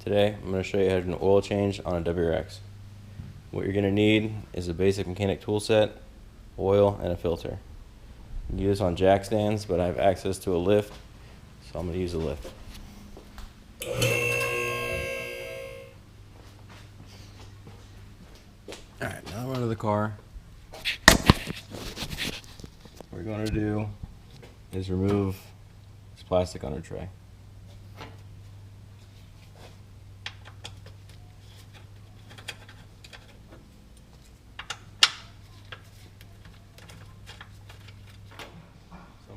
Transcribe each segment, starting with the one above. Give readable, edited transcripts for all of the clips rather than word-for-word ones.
Today I'm going to show you how to do an oil change on a WRX. What you're going to need is a basic mechanic tool set, oil, and a filter. You can use this on jack stands, but I have access to a lift, so I'm going to use a lift. Alright, now I'm out of the car. What we're going to do is remove this plastic under tray.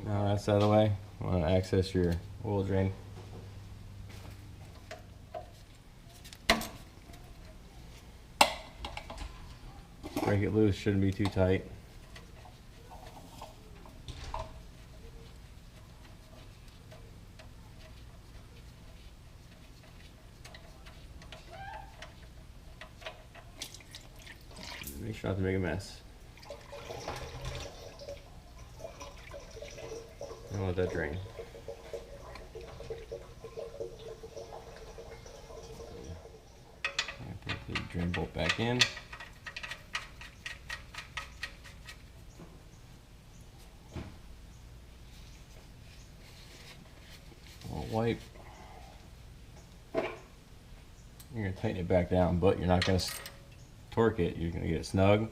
Now that's out of the way, you want to access your oil drain. Break it loose, shouldn't be too tight. Make sure not to make a mess. And let that drain. Put the drain bolt back in. We'll wipe. You're going to tighten it back down, but you're not going to torque it. You're going to get it snug.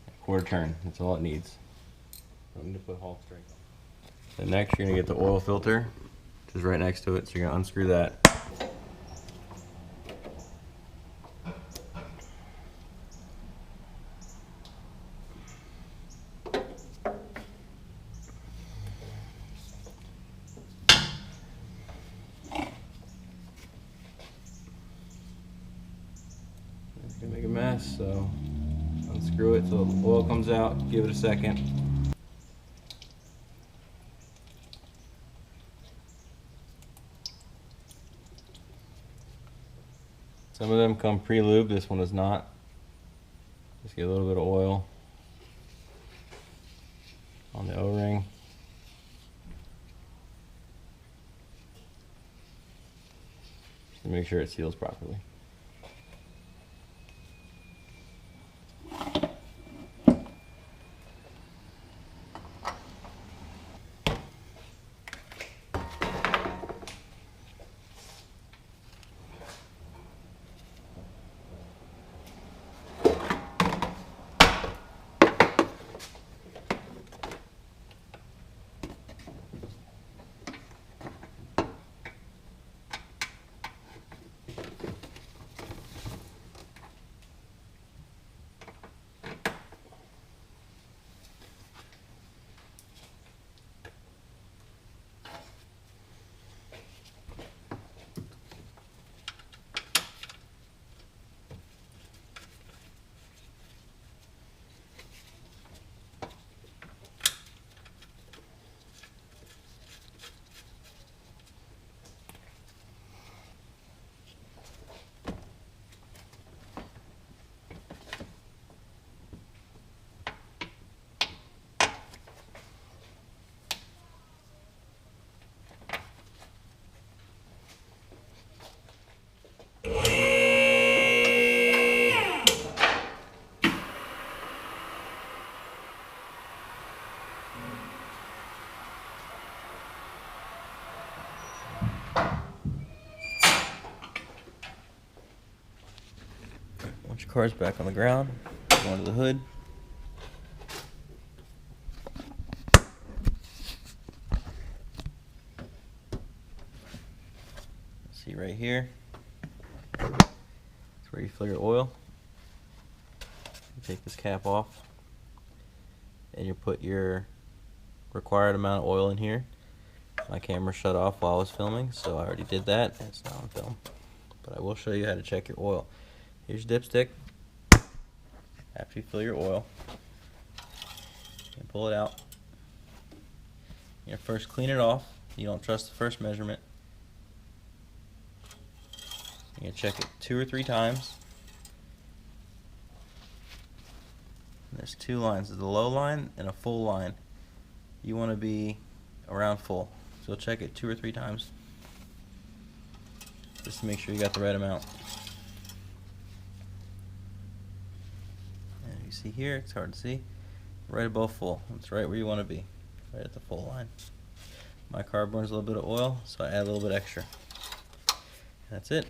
A quarter turn. That's all it needs. I'm going to put Hulk strength on. Then next, you're going to get the oil filter, which is right next to it. So you're going to unscrew that. It's going to make a mess, so unscrew it so the oil comes out. Give it a second. Some of them come pre-lubed, this one is not. Just get a little bit of oil on the O-ring. Just to make sure it seals properly. Once your car's back on the ground, go under the hood. See right here, that's where you fill your oil. You take this cap off and you put your required amount of oil in here. My camera shut off while I was filming, so I already did that. It's not on film, but I will show you how to check your oil. Here's your dipstick. After you fill your oil, and pull it out. You first clean it off. You don't trust the first measurement. You're going to check it 2 or 3 times. And there's 2 lines. There's a low line and a full line. You want to be around full. So check it 2 or 3 times. just to make sure you got the right amount. And you see here, it's hard to see, right above full. It's right where you want to be, right at the full line. My car burns a little bit of oil, so I add a little bit extra. That's it.